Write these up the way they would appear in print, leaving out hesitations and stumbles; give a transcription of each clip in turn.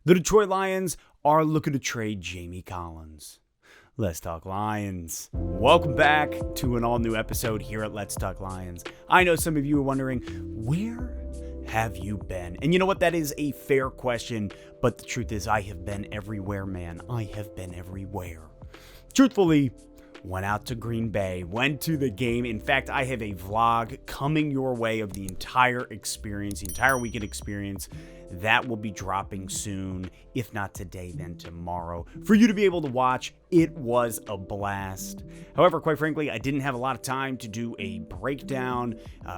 The Detroit Lions are looking to trade Jamie Collins. Let's Talk Lions. Welcome back to an all-new episode here at Let's Talk Lions. I know some of you are wondering, where have you been? And you know what? That is a fair question, but the truth is I have been everywhere, man. I have been everywhere. Truthfully, went out to Green Bay, went to the game. In fact, I have a vlog coming your way of the entire experience, the entire weekend experience. That will be dropping soon, if not today, then tomorrow, for you to be able to watch. It was a blast. However, quite frankly, I didn't have a lot of time to do a breakdown,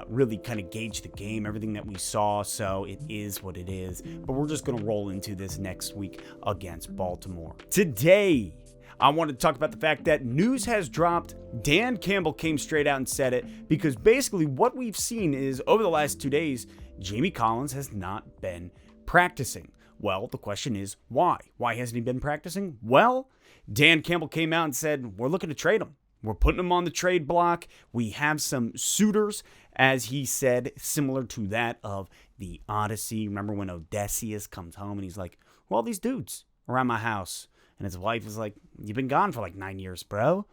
really kind of gauge the game, everything that we saw, so it is what it is. But we're just going to roll into this next week against Baltimore. Today, I want to talk about the fact that news has dropped. Dan Campbell came straight out and said it, because basically what we've seen is over the last 2 days, Jamie Collins has not been practicing. Well, the question is why? Why hasn't he been practicing? Well, Dan Campbell came out and said, we're looking to trade him. We're putting him on the trade block. We have some suitors, as he said, similar to that of the Odyssey. Remember when Odysseus comes home and he's like, well, all these dudes around my house. And his wife is like, you've been gone for like 9 years, bro.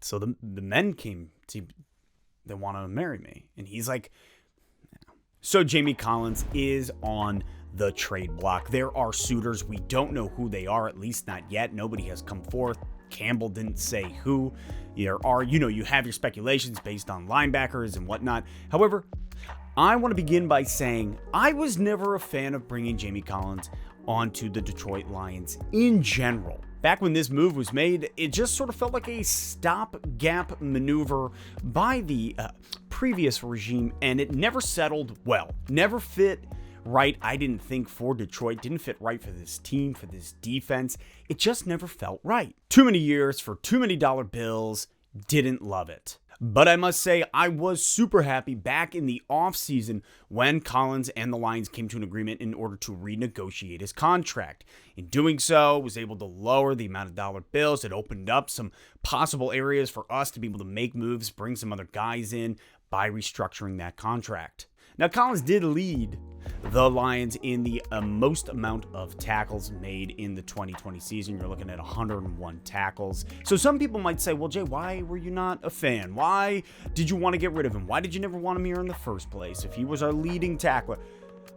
So the men came to, they want to marry me. And he's like, no. So Jamie Collins is on the trade block. There are suitors. We don't know who they are, at least not yet. Nobody has come forth. Campbell didn't say who. There are, you have your speculations based on linebackers and whatnot. However, I want to begin by saying I was never a fan of bringing Jamie Collins onto the Detroit Lions in general. Back when this move was made, it just sort of felt like a stopgap maneuver by the previous regime, and it never settled well. Never fit right, I didn't think, for Detroit. Didn't fit right for this team, for this defense. It just never felt right. Too many years for too many dollar bills. Didn't love it. But I must say, I was super happy back in the offseason when Collins and the Lions came to an agreement in order to renegotiate his contract. In doing so, was able to lower the amount of dollar bills. It opened up some possible areas for us to be able to make moves, bring some other guys in by restructuring that contract. Now, Collins did lead the Lions in the most amount of tackles made in the 2020 season. You're looking at 101 tackles. So some people might say, well, Jay, why were you not a fan? Why did you want to get rid of him? Why did you never want him here in the first place if he was our leading tackler?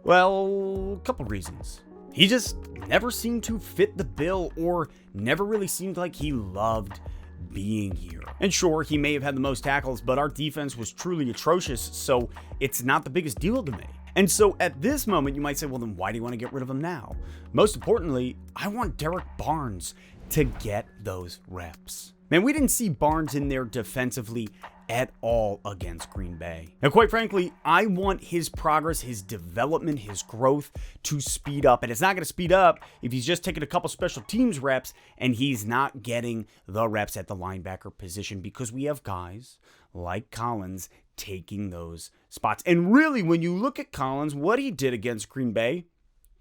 Well, a couple reasons. He just never seemed to fit the bill, or never really seemed like he loved being here. And sure, he may have had the most tackles, but our defense was truly atrocious, so it's not the biggest deal to me. And so at this moment, you might say, well, then why do you want to get rid of him now? Most importantly, I want Derek Barnes to get those reps. Man, we didn't see Barnes in there defensively at all against Green Bay. Now, quite frankly, I want his progress, his development, his growth to speed up. And it's not going to speed up if he's just taking a couple special teams reps and he's not getting the reps at the linebacker position, because we have guys like Collins taking those spots. And really, when you look at Collins, what he did against Green Bay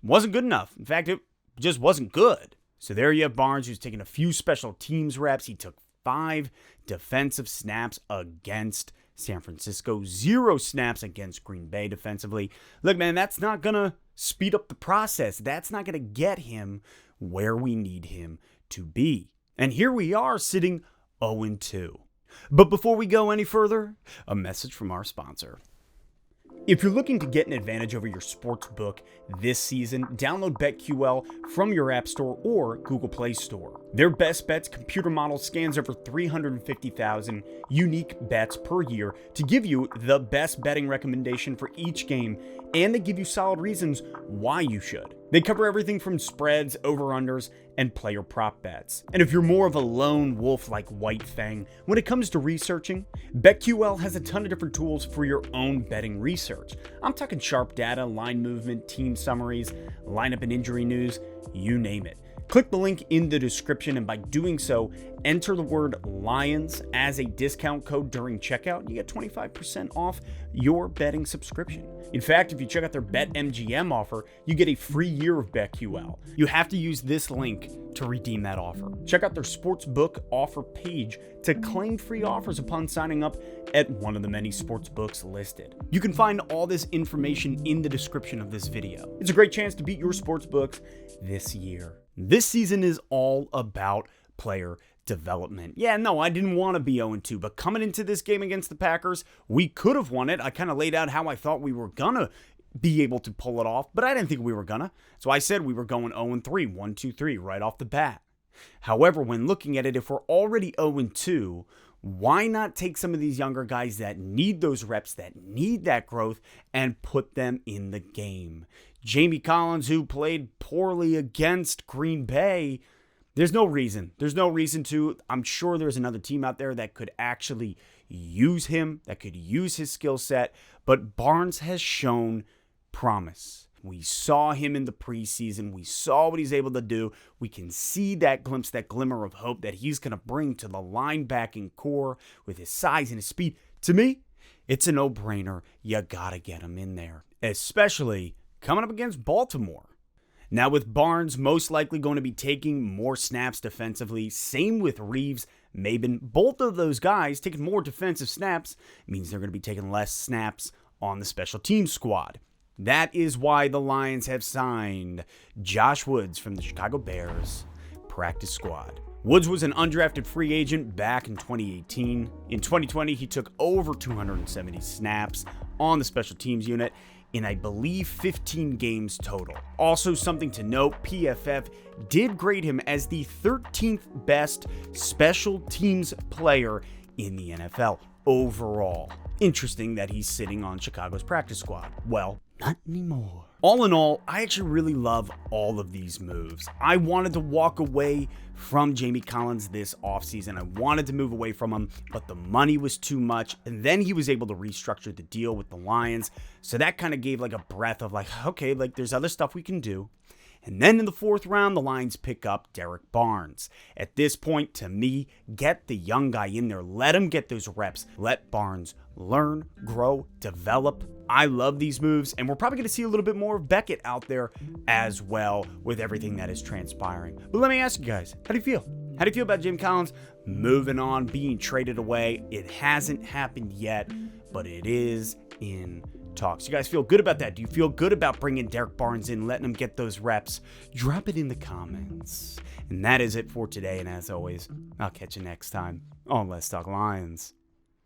wasn't good enough. In fact, it just wasn't good. So there you have Barnes, who's taking a few special teams reps. He took 5 defensive snaps against San Francisco, 0 snaps against Green Bay defensively. Look, man, that's not going to speed up the process. That's not going to get him where we need him to be. And here we are sitting 0-2. But before we go any further, a message from our sponsor. If you're looking to get an advantage over your sports book this season, download BetQL from your App Store or Google Play Store. Their Best Bets computer model scans over 350,000 unique bets per year to give you the best betting recommendation for each game, and they give you solid reasons why you should. They cover everything from spreads, over-unders, and player prop bets. And if you're more of a lone wolf like White Fang, when it comes to researching, BetQL has a ton of different tools for your own betting research. I'm talking sharp data, line movement, team summaries, lineup and injury news, you name it. Click the link in the description, and by doing so, Enter the word Lions as a discount code during checkout. You get 25% off your betting subscription. In fact, if you check out their BetMGM offer, you get a free year of BetQL. You have to use this link to redeem that offer. Check out their sportsbook offer page to claim free offers upon signing up at one of the many sportsbooks listed. You can find all this information in the description of this video. It's a great chance to beat your sportsbooks this year. This season is all about player development. Yeah, no, I didn't want to be 0-2, but coming into this game against the Packers, we could have won it. I kind of laid out how I thought we were gonna be able to pull it off, but I didn't think we were gonna. So I said we were going 0-3, 1-2-3 right off the bat. However, when looking at it, if we're already 0-2, why not take some of these younger guys that need those reps, that need that growth, and put them in the game? Jamie Collins, who played poorly against Green Bay, there's no reason to. I'm sure there's another team out there that could actually use him, that could use his skill set, but Barnes has shown promise. We saw him in the preseason. We saw what he's able to do. We can see that glimpse, that glimmer of hope that he's going to bring to the linebacking core with his size and his speed. To me, it's a no-brainer. You got to get him in there, especially coming up against Baltimore. Now, with Barnes most likely going to be taking more snaps defensively, same with Reeves, Maben, both of those guys taking more defensive snaps means they're going to be taking less snaps on the special teams squad. That is why the Lions have signed Josh Woods from the Chicago Bears practice squad. Woods was an undrafted free agent back in 2018. In 2020, he took over 270 snaps on the special teams unit in, I believe, 15 games total. Also, something to note, PFF did grade him as the 13th best special teams player in the NFL overall. Interesting that he's sitting on Chicago's practice squad. Well, not anymore. All in all, I actually really love all of these moves. I wanted to walk away from Jamie Collins this offseason. I wanted to move away from him, but the money was too much. And then he was able to restructure the deal with the Lions. So that kind of gave like a breath of like, okay, like there's other stuff we can do. And then in the 4th round, the Lions pick up Derek Barnes. At this point, to me, get the young guy in there. Let him get those reps. Let Barnes learn, grow, develop. I love these moves, and we're probably going to see a little bit more of Beckett out there as well with everything that is transpiring. But let me ask you guys, how do you feel? How do you feel about Jim Collins moving on, being traded away? It hasn't happened yet, but it is in talks. You guys feel good about that? Do you feel good about bringing Derek Barnes in, letting him get those reps? Drop it in the comments. And that is it for today. And as always, I'll catch you next time on Let's Talk Lions.